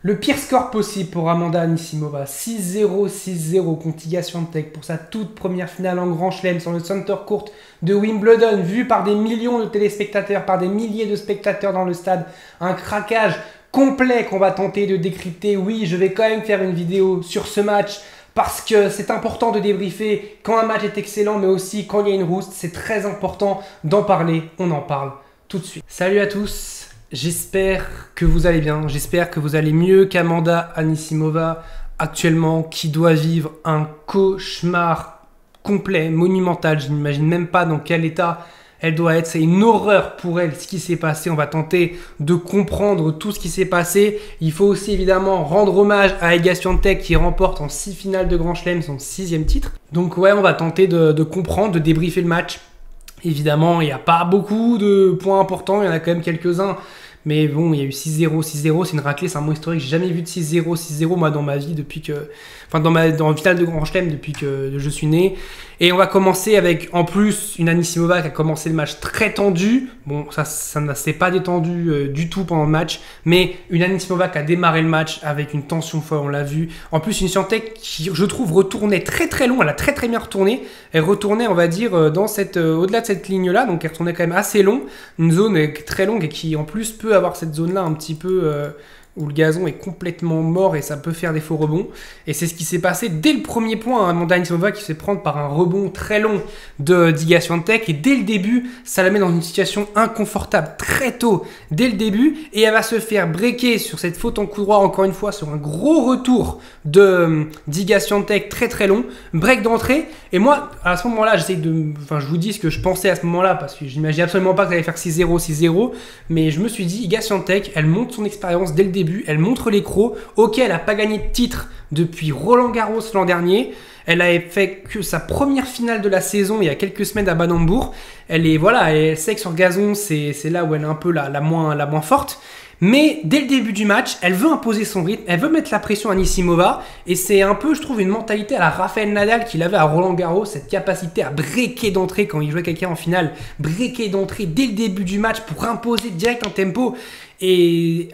Le pire score possible pour Amanda Anisimova, 6-0, 6-0 contre Iga Swiatek pour sa toute première finale en Grand Chelem sur le Center Court de Wimbledon, vu par des millions de téléspectateurs, par des milliers de spectateurs dans le stade. Un craquage complet qu'on va tenter de décrypter. Oui, je vais quand même faire une vidéo sur ce match parce que c'est important de débriefer quand un match est excellent, mais aussi quand il y a une rouste. C'est très important d'en parler. On en parle tout de suite. Salut à tous. J'espère que vous allez bien, j'espère que vous allez mieux qu'Amanda Anisimova actuellement, qui doit vivre un cauchemar complet, monumental. Je n'imagine même pas dans quel état elle doit être. C'est une horreur pour elle ce qui s'est passé. On va tenter de comprendre tout ce qui s'est passé. Il faut aussi évidemment rendre hommage à Iga Swiatek qui remporte en 6 finales de Grand Chelem son 6e titre. Donc ouais, on va tenter de comprendre, de débriefer le match. Évidemment, il n'y a pas beaucoup de points importants, il y en a quand même quelques-uns. Mais bon, il y a eu 6-0, 6-0, c'est une raclée, c'est un mot historique. J'ai jamais vu de 6-0, 6-0 moi dans ma vie depuis que... Enfin, dans le finale de Grand Chelem depuis que je suis né. Et on va commencer avec, en plus, une Anisimova qui a commencé le match très tendu. Bon, ça ne s'est pas détendu du tout pendant le match. Mais une Anisimova qui a démarré le match avec une tension folle, on l'a vu. En plus, une Swiatek qui, je trouve, retournait très très long. Elle a très très bien retourné. Elle retournait, on va dire, dans au-delà de cette ligne-là. Donc, elle retournait quand même assez long. Une zone très longue et qui, en plus, peut avoir cette zone-là un petit peu... où le gazon est complètement mort et ça peut faire des faux rebonds. Et c'est ce qui s'est passé dès le premier point. Amanda Anisimova qui se fait prendre par un rebond très long d'Iga Swiatek. Et dès le début, ça la met dans une situation inconfortable très tôt, dès le début. Et elle va se faire breaker sur cette faute en coup droit, encore une fois, sur un gros retour d'Iga Swiatek très très long. Break d'entrée. Et moi, à ce moment-là, je vous dis ce que je pensais à ce moment-là, parce que je n'imaginais absolument pas que ça allait faire 6-0, 6-0. Mais je me suis dit, Iga Swiatek, elle monte son expérience dès le début. Elle montre les crocs. Ok, elle n'a pas gagné de titre depuis Roland Garros l'an dernier. Elle a fait que sa première finale de la saison il y a quelques semaines à Bad Hombourg. Elle sait que sur gazon, c'est là où elle est un peu la moins forte. Mais dès le début du match, elle veut imposer son rythme, elle veut mettre la pression à Anisimova. Et c'est un peu, je trouve, une mentalité à la Rafael Nadal qu'il avait à Roland Garros, cette capacité à breaker d'entrée quand il jouait quelqu'un en finale, breaker d'entrée dès le début du match pour imposer direct un tempo. Et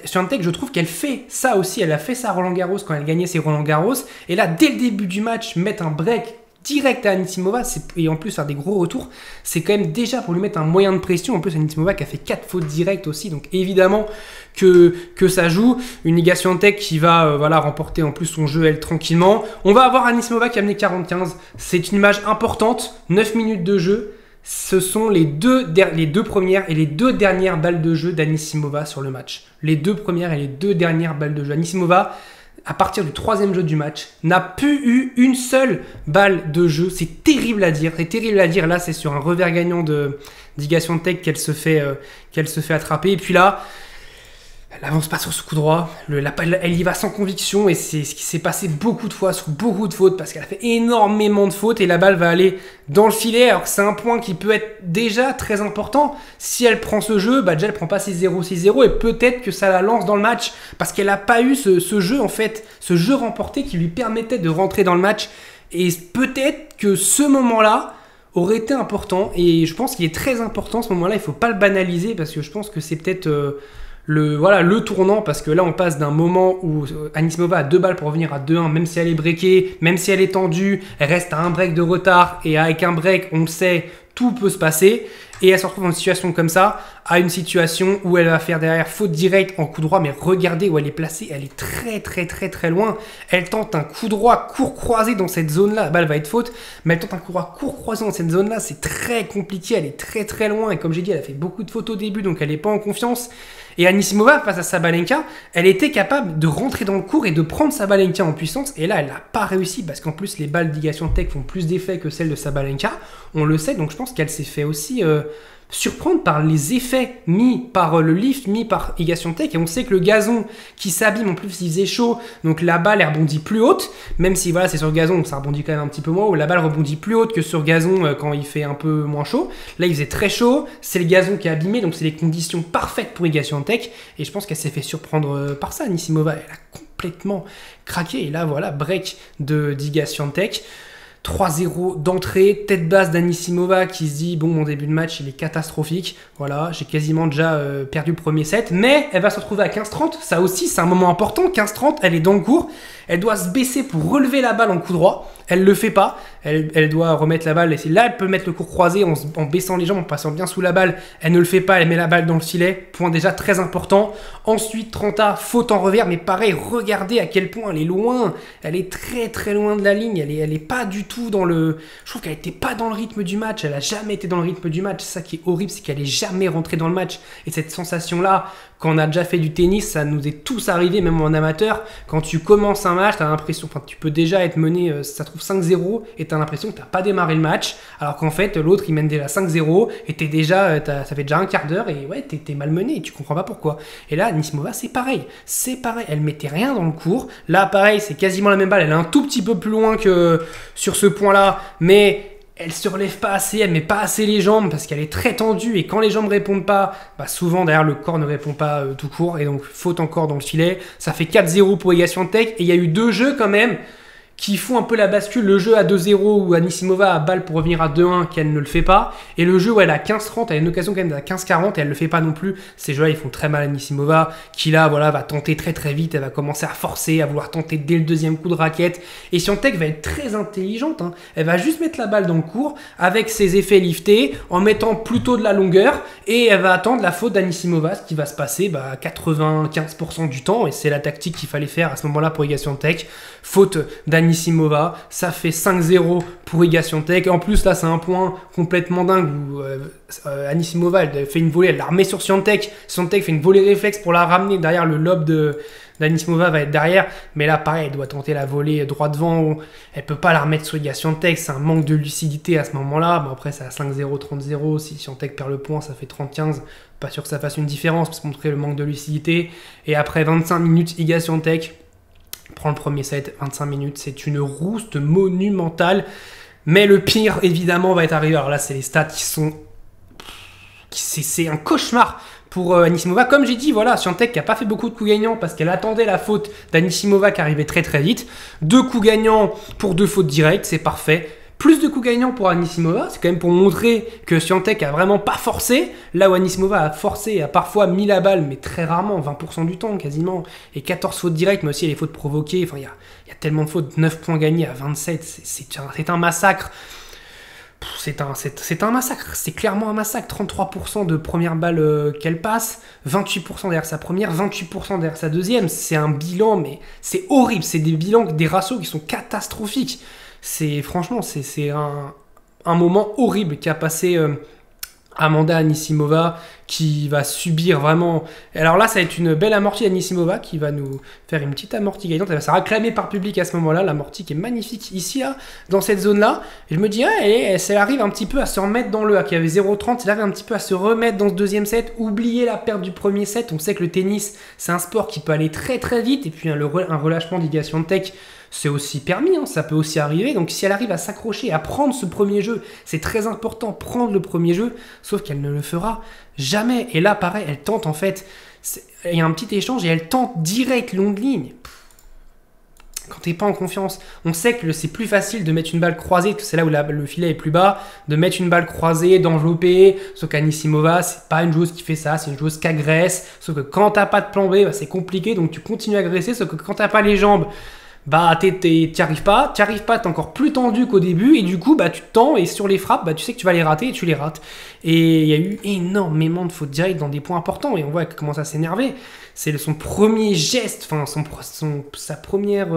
Swiatek, je trouve qu'elle fait ça aussi, elle a fait ça à Roland Garros quand elle gagnait ses Roland Garros. Et là, dès le début du match, mettre un break direct à Anisimova et en plus faire des gros retours, c'est quand même déjà pour lui mettre un moyen de pression. En plus, Anisimova qui a fait 4 fautes directes aussi, donc évidemment que ça joue. Une Iga Swiatek qui va remporter en plus son jeu elle tranquillement. On va avoir Anisimova qui a amené 45. C'est une image importante, 9 minutes de jeu. Ce sont les deux premières et les 2 dernières balles de jeu d'Anisimova sur le match. Les 2 premières et les 2 dernières balles de jeu. Anisimova, à partir du 3e jeu du match, n'a plus eu une seule balle de jeu. C'est terrible à dire. C'est terrible à dire. Là, c'est sur un revers gagnant d'Iga Swiatek qu'elle se fait attraper. Et puis là, elle n'avance pas sur ce coup droit. Elle y va sans conviction. Et c'est ce qui s'est passé beaucoup de fois sur beaucoup de fautes parce qu'elle a fait énormément de fautes. Et la balle va aller dans le filet. Alors que c'est un point qui peut être déjà très important. Si elle prend ce jeu, déjà elle ne prend pas 6-0, 6-0. Et peut-être que ça la lance dans le match. Parce qu'elle n'a pas eu ce jeu, en fait. Ce jeu remporté qui lui permettait de rentrer dans le match. Et peut-être que ce moment-là aurait été important. Et je pense qu'il est très important ce moment-là. Il ne faut pas le banaliser. Parce que je pense que c'est peut-être... le tournant, parce que là on passe d'un moment où Anisimova a 2 balles pour revenir à 2-1, même si elle est breakée, même si elle est tendue, elle reste à un break de retard, et avec un break, on le sait, tout peut se passer, et elle se retrouve dans une situation comme ça, à une situation où elle va faire derrière faute directe en coup droit, mais regardez où elle est placée, elle est très très très très loin, elle tente un coup droit court croisé dans cette zone-là, la balle va être faute, mais elle tente un coup droit court croisé dans cette zone-là, c'est très compliqué, elle est très très loin, et comme j'ai dit, elle a fait beaucoup de fautes au début, donc elle n'est pas en confiance. Et Anisimova, face à Sabalenka, elle était capable de rentrer dans le court et de prendre Sabalenka en puissance. Et là, elle n'a pas réussi parce qu'en plus, les balles d'Iga Swiatek font plus d'effet que celles de Sabalenka. On le sait, donc je pense qu'elle s'est fait aussi surprendre par les effets mis par le lift mis par Iga Swiatek. Et on sait que le gazon qui s'abîme, en plus, il faisait chaud. Donc la balle, elle rebondit plus haute. Même si voilà, c'est sur gazon, donc ça rebondit quand même un petit peu moins haut. La balle rebondit plus haute que sur gazon quand il fait un peu moins chaud. Là, il faisait très chaud. C'est le gazon qui est abîmé. Donc c'est les conditions parfaites pour Iga Swiatek. Et je pense qu'elle s'est fait surprendre par ça, Anisimova. Elle a complètement craqué. Et là, voilà, break d'Iga Swiatek. 3-0 d'entrée, tête basse d'Anisimova qui se dit bon, mon début de match il est catastrophique, voilà, j'ai quasiment déjà perdu le premier set, mais elle va se retrouver à 15-30, ça aussi c'est un moment important, 15-30, elle est dans le court, elle doit se baisser pour relever la balle en coup droit, elle le fait pas, elle doit remettre la balle, et là elle peut mettre le court croisé en baissant les jambes, en passant bien sous la balle, elle ne le fait pas, elle met la balle dans le filet, point déjà très important. Ensuite, Trenta, faute en revers, mais pareil, regardez à quel point elle est loin, elle est très très loin de la ligne, elle est pas du tout dans le... Je trouve qu'elle était pas dans le rythme du match, elle a jamais été dans le rythme du match, c'est ça qui est horrible, c'est qu'elle est jamais rentrée dans le match, et cette sensation-là, quand on a déjà fait du tennis, ça nous est tous arrivé, même en amateur, quand tu commences un match, t'as l'impression, enfin tu peux déjà être mené, ça se trouve 5-0, et t'as l'impression que t'as pas démarré le match, alors qu'en fait l'autre il mène déjà 5-0, et t'es déjà, ça fait déjà un quart d'heure, et ouais, t'es malmené, et tu comprends pas pourquoi. Et là, Anisimova, c'est pareil, elle mettait rien dans le court, là pareil, c'est quasiment la même balle, elle est un tout petit peu plus loin que sur ce point-là, mais... Elle se relève pas assez, elle met pas assez les jambes parce qu'elle est très tendue et quand les jambes répondent pas, bah souvent derrière le corps ne répond pas tout court et donc faute encore dans le filet. Ça fait 4-0 pour Iga Swiatek et il y a eu deux jeux quand même qui font un peu la bascule. Le jeu à 2-0 où Anisimova a balle pour revenir à 2-1 qu'elle ne le fait pas. Et le jeu où elle a 15-30, elle a une occasion quand même à 15-40 et elle le fait pas non plus. Ces jeux-là, ils font très mal à Anisimova qui là, voilà, va tenter très très vite. Elle va commencer à forcer, à vouloir tenter dès le deuxième coup de raquette. Et Swiatek va être très intelligente. Hein. Elle va juste mettre la balle dans le court avec ses effets liftés en mettant plutôt de la longueur et elle va attendre la faute d'Anisimova, ce qui va se passer 95% du temps. Et c'est la tactique qu'il fallait faire à ce moment-là pour Iga Swiatek. Faute d'Anisimova, ça fait 5-0 pour Iga Swiatek. En plus, là, c'est un point complètement dingue où Anisimova, elle fait une volée, elle la remet sur Swiatek. Swiatek fait une volée réflexe pour la ramener derrière le lob d'Anisimova va être derrière. Mais là, pareil, elle doit tenter la volée droit devant. Elle peut pas la remettre sur Iga Swiatek. C'est un manque de lucidité à ce moment-là. Bon, après, c'est à 5-0, 30-0. Si Swiatek perd le point, ça fait 30-15. Pas sûr que ça fasse une différence parce qu'on montrait le manque de lucidité. Et après 25 minutes, Iga Swiatek prend le premier set, 25 minutes, c'est une rouste monumentale. Mais le pire, évidemment, va être arrivé. Alors là, c'est les stats qui sont... C'est un cauchemar pour Anisimova. Comme j'ai dit, voilà, Swiatek qui n'a pas fait beaucoup de coups gagnants parce qu'elle attendait la faute d'Anisimova qui arrivait très très vite. 2 coups gagnants pour 2 fautes directes, c'est parfait. Plus de coups gagnants pour Anisimova, c'est quand même pour montrer que Swiatek a vraiment pas forcé. Là où Anisimova a forcé et a parfois mis la balle, mais très rarement, 20% du temps quasiment, et 14 fautes directes, mais aussi les fautes provoquées. Enfin, il y a tellement de fautes, 9 points gagnés à 27, c'est un massacre. C'est un massacre, c'est clairement un massacre. 33% de première balle qu'elle passe, 28% derrière sa première, 28% derrière sa deuxième. C'est un bilan, mais c'est horrible. C'est des bilans, des ratios qui sont catastrophiques. Franchement, c'est un moment horrible qu'a passé Amanda Anisimova, qui va subir vraiment... Alors là, ça va être une belle amortie d'Anisimova qui va nous faire une petite amortie gagnante. Elle va se réclamer par public à ce moment-là. L'amortie qui est magnifique ici, là, dans cette zone-là. Et je me dis, elle arrive un petit peu à se remettre dans le... Qui avait 0-30, elle arrive un petit peu à se remettre dans ce deuxième set. Oublier la perte du premier set. On sait que le tennis, c'est un sport qui peut aller très très vite. Et puis un relâchement d'Iga Swiatek, c'est aussi permis, hein, ça peut aussi arriver. Donc si elle arrive à s'accrocher, à prendre ce premier jeu, c'est très important, prendre le premier jeu, sauf qu'elle ne le fera jamais. Et là, pareil, elle tente en fait, il y a un petit échange et elle tente direct longue ligne. Quand t'es pas en confiance, on sait que c'est plus facile de mettre une balle croisée, que c'est là où le filet est plus bas, de mettre une balle croisée, d'envelopper, sauf qu'Anisimova, c'est pas une joueuse qui fait ça, c'est une joueuse qui agresse, sauf que quand t'as pas de plan B, c'est compliqué, donc tu continues à agresser, sauf que quand t'as pas les jambes, t'y arrives pas, t'es encore plus tendu qu'au début, et du coup, tu te tends, et sur les frappes, tu sais que tu vas les rater, et tu les rates. Et il y a eu énormément de fautes directes dans des points importants, et on voit qu'elle commence à s'énerver. C'est son premier geste, enfin, sa première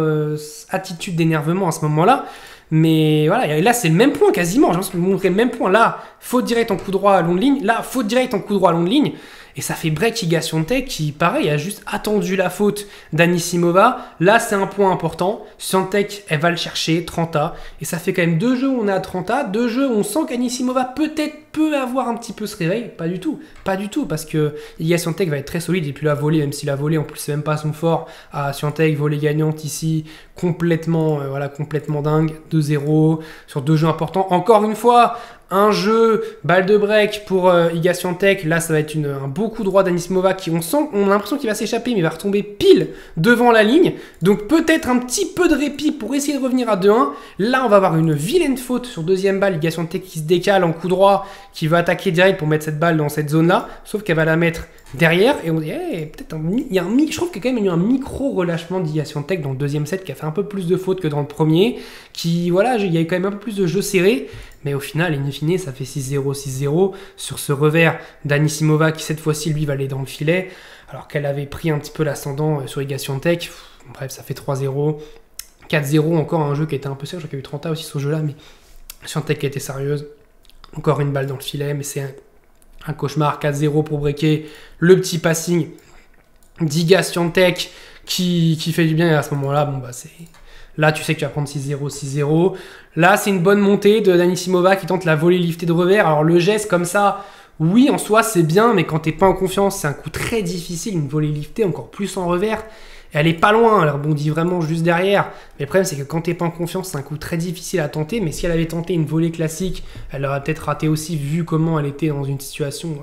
attitude d'énervement à ce moment-là. Mais voilà, et là, c'est le même point quasiment, je pense que vous montrez le même point. Là, faute directe en coup droit à longue ligne, là, faute directe en coup droit à longue ligne. Et ça fait break Iga Swiatek qui, pareil, a juste attendu la faute d'Anisimova. Là, c'est un point important. Swiatek, elle va le chercher, 30A. Et ça fait quand même 2 jeux où on est à 30A. 2 jeux où on sent qu'Anisimova peut-être peut avoir un petit peu ce réveil. Pas du tout. Pas du tout. Parce que Iga Swiatek va être très solide. Et puis la volée, même si la volée, en plus, c'est même pas son fort. À Swiatek, volée gagnante ici. Complètement, complètement dingue. 2-0 sur 2 jeux importants. Encore une fois, Un jeu, balle de break pour Iga Swiatek. Là, ça va être un beau coup droit d'Anisimova qui, on a l'impression qu'il va s'échapper, mais il va retomber pile devant la ligne. Donc peut-être un petit peu de répit pour essayer de revenir à 2-1. Là, on va avoir une vilaine faute sur deuxième balle. Iga Swiatek qui se décale en coup droit, qui va attaquer direct pour mettre cette balle dans cette zone-là. Sauf qu'elle va la mettre derrière. Et on dit, peut-être je trouve qu'il y a quand même eu un micro-relâchement d'Iga Swiatek dans le deuxième set qui a fait un peu plus de fautes que dans le premier. Qui, voilà, il y a eu quand même un peu plus de jeu serré. Mais au final, in fine, ça fait 6-0, 6-0 sur ce revers d'Anisimova qui, cette fois-ci, lui, va aller dans le filet. Alors qu'elle avait pris un petit peu l'ascendant sur Iga Swiatek. Bref, ça fait 3-0. 4-0, encore un jeu qui était un peu sérieux. Je crois qu'il y a eu 30 aussi sur ce jeu-là, mais Swiatek qui a été sérieuse. Encore une balle dans le filet, mais c'est un cauchemar. 4-0 pour breaker. Le petit passing d'Iga Swiatek qui fait du bien. Et à ce moment-là, bon, bah, c'est... Là, tu sais que tu vas prendre 6-0, 6-0. Là, c'est une bonne montée d'Anisimova qui tente la volée liftée de revers. Alors, le geste comme ça, oui, en soi, c'est bien, mais quand t'es pas en confiance, c'est un coup très difficile. Une volée liftée, encore plus en revers. Elle est pas loin, elle rebondit vraiment juste derrière. Mais le problème, c'est que quand t'es pas en confiance, c'est un coup très difficile à tenter. Mais si elle avait tenté une volée classique, elle aurait peut-être raté aussi, vu comment elle était dans une situation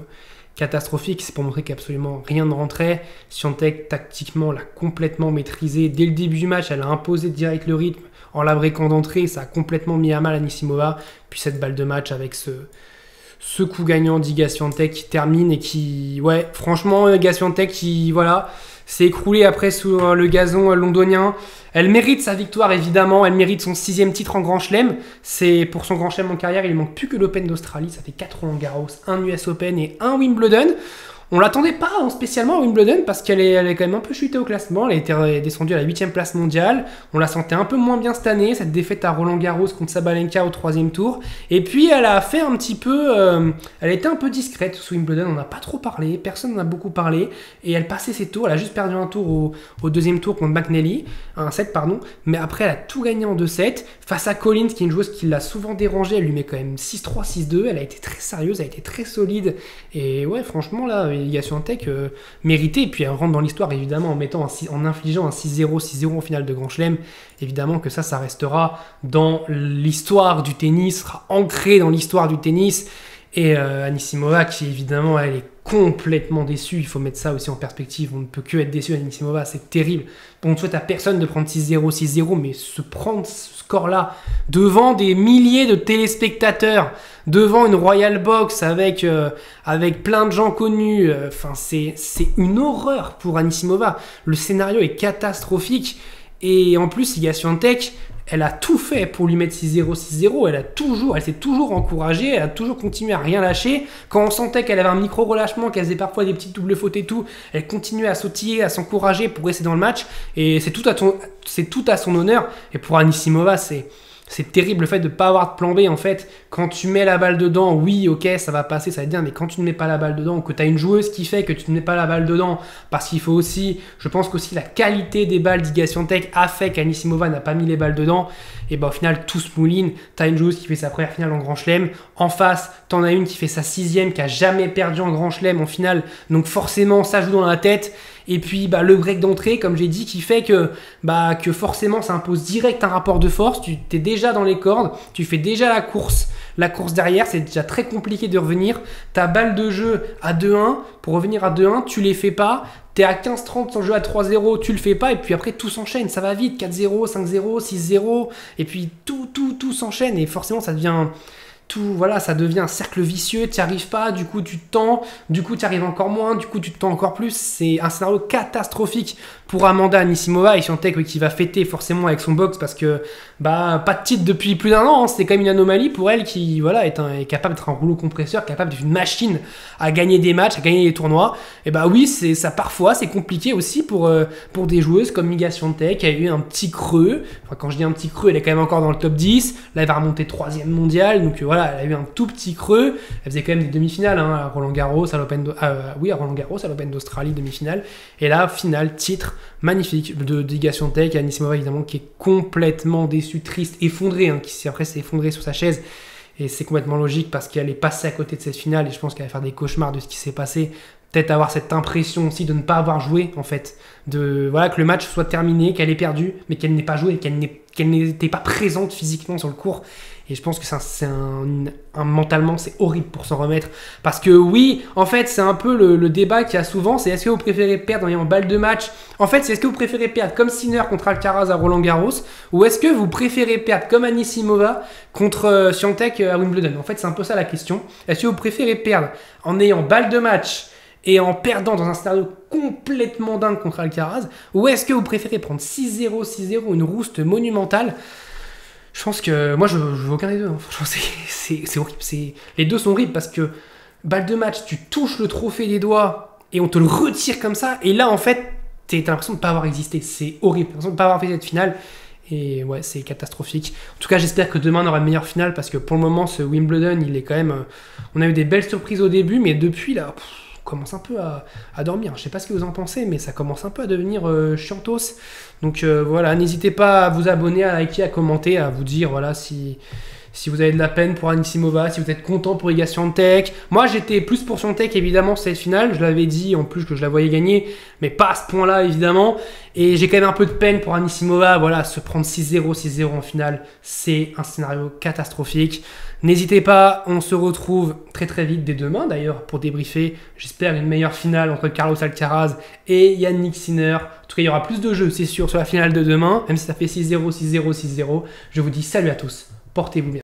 catastrophique. C'est pour montrer qu'absolument rien ne rentrait. Swiatek, tactiquement, l'a complètement maîtrisé. Dès le début du match, elle a imposé direct le rythme en la breakant d'entrée. Ça a complètement mis à mal Anisimova. Puis cette balle de match avec ce coup gagnant d'Iga Swiatek qui termine et qui... Ouais, franchement, Iga Swiatek qui, voilà, s'est écroulée après sur le gazon londonien. Elle mérite sa victoire, évidemment. Elle mérite son 6e titre en Grand Chelem. C'est pour son Grand Chelem en carrière, il ne manque plus que l'Open d'Australie. Ça fait 4 Roland-Garros, un US Open et un Wimbledon. On l'attendait pas spécialement à Wimbledon parce qu'elle est quand même un peu chutée au classement. Elle était descendue à la 8e place mondiale. On la sentait un peu moins bien cette année, cette défaite à Roland-Garros contre Sabalenka au 3e tour. Et puis elle a fait un petit peu... elle était un peu discrète sous Wimbledon, on n'a pas trop parlé, personne n'en a beaucoup parlé. Et elle passait ses tours, elle a juste perdu un tour au 2e tour contre McNally, un set pardon. Mais après elle a tout gagné en 2-7. Face à Collins, qui est une joueuse qui l'a souvent dérangée, elle lui met quand même 6-3, 6-2. Elle a été très sérieuse, elle a été très solide. Et ouais, franchement là... Iga Swiatek mérité, et puis elle rentre dans l'histoire évidemment en infligeant un 6-0, 6-0 en finale de Grand Chelem. Évidemment que ça restera dans l'histoire du tennis, sera ancré dans l'histoire du tennis. Et Anisimova qui évidemment elle est complètement déçue, il faut mettre ça aussi en perspective, on ne peut que être déçu d'Anisimova, c'est terrible. On ne souhaite à personne de prendre 6-0, 6-0, mais se prendre ce score-là devant des milliers de téléspectateurs, devant une Royal Box avec plein de gens connus, c'est une horreur pour Anisimova. Le scénario est catastrophique et en plus Iga Swiatek, elle a tout fait pour lui mettre 6-0, 6-0. Elle s'est toujours encouragée, elle a toujours continué à rien lâcher. Quand on sentait qu'elle avait un micro-relâchement, qu'elle faisait parfois des petites doubles fautes et tout, elle continuait à sautiller, à s'encourager pour rester dans le match. Et c'est tout à son honneur. Et pour Anisimova, c'est terrible le fait de ne pas avoir de plan B en fait. Quand tu mets la balle dedans, oui, ok, ça va passer, ça va être bien, mais quand tu ne mets pas la balle dedans, ou que tu as une joueuse qui fait que tu ne mets pas la balle dedans, parce qu'il faut aussi, je pense qu'aussi la qualité des balles d'Iga Swiatek a fait qu'Anisimova n'a pas mis les balles dedans, et bah au final tout se mouline. Tu as une joueuse qui fait sa première finale en Grand Chelem, en face, tu en as une qui fait sa 6e, qui a jamais perdu en Grand Chelem en finale, donc forcément ça joue dans la tête. Et puis le break d'entrée, comme j'ai dit, qui fait que forcément ça impose direct un rapport de force. Tu es déjà dans les cordes, tu fais déjà la course derrière, c'est déjà très compliqué de revenir. Ta balle de jeu à 2-1, pour revenir à 2-1, tu les fais pas. Tu es à 15-30 sans jeu à 3-0, tu le fais pas. Et puis après tout s'enchaîne, ça va vite, 4-0, 5-0, 6-0. Et puis tout s'enchaîne et forcément ça devient... ça devient un cercle vicieux, tu n'y arrives pas, du coup tu te tends, du coup tu arrives encore moins, du coup tu te tends encore plus. C'est un scénario catastrophique pour Amanda Anisimova et Swiatek qui va fêter forcément avec son box parce que pas de titre depuis plus d'1 an, c'est quand même une anomalie pour elle qui est capable d'être un rouleau compresseur, capable d'être une machine à gagner des matchs, à gagner des tournois. Et oui, c'est ça parfois, c'est compliqué aussi pour des joueuses comme Iga Swiatek qui a eu un petit creux. Enfin, quand je dis un petit creux, elle est quand même encore dans le top 10. Là, elle va remonter 3e mondial, donc voilà, elle a eu un tout petit creux. Elle faisait quand même des demi-finales à Roland-Garros, à l'Open Roland-Garros, à l'Open d'Australie, demi-finale. Et là, finale, titre magnifique de Iga Swiatek, et Anisimova évidemment qui est complètement déçue, triste, effondrée, qui après s'est effondrée sur sa chaise. Et c'est complètement logique parce qu'elle est passée à côté de cette finale et je pense qu'elle va faire des cauchemars de ce qui s'est passé. Peut-être avoir cette impression aussi de ne pas avoir joué en fait, que le match soit terminé, qu'elle ait perdu, mais qu'elle n'ait pas joué, qu'elle qu'elle n'était pas présente physiquement sur le court. Et je pense que mentalement, c'est horrible pour s'en remettre. Parce que oui, en fait, c'est un peu le débat qu'il y a souvent, c'est est-ce que vous préférez perdre en balle de match? En fait, c'est est-ce que vous préférez perdre comme Sinner contre Alcaraz à Roland-Garros, ou est-ce que vous préférez perdre comme Anisimova contre Swiatek à Wimbledon? En fait, c'est un peu ça la question. Est-ce que vous préférez perdre en ayant balle de match et en perdant dans un scénario complètement dingue contre Alcaraz, ou est-ce que vous préférez prendre 6-0, 6-0, une rouste monumentale? Je pense que moi je veux aucun des deux. Franchement, c'est horrible. Les deux sont horribles parce que balle de match, tu touches le trophée des doigts et on te le retire comme ça. Et là, en fait, t'as l'impression de ne pas avoir existé. C'est horrible. T'as l'impression de ne pas avoir fait cette finale. Et ouais, c'est catastrophique. En tout cas, j'espère que demain on aura une meilleure finale parce que pour le moment, ce Wimbledon, il est quand même. On a eu des belles surprises au début, mais depuis là. On commence un peu à dormir. Je sais pas ce que vous en pensez, mais ça commence un peu à devenir chiantos. Donc voilà, n'hésitez pas à vous abonner, à liker, à commenter, à vous dire voilà si vous avez de la peine pour Anisimova, si vous êtes content pour Iga Swiatek. Moi, j'étais plus pour Swiatek évidemment cette finale. Je l'avais dit en plus que je la voyais gagner, mais pas à ce point-là évidemment. Et j'ai quand même un peu de peine pour Anisimova. Voilà, se prendre 6-0, 6-0 en finale, c'est un scénario catastrophique. N'hésitez pas, on se retrouve très très vite dès demain d'ailleurs pour débriefer, j'espère, une meilleure finale entre Carlos Alcaraz et Jannik Sinner. En tout cas, il y aura plus de jeux, c'est sûr, sur la finale de demain, même si ça fait 6-0, 6-0, 6-0. Je vous dis salut à tous, portez-vous bien.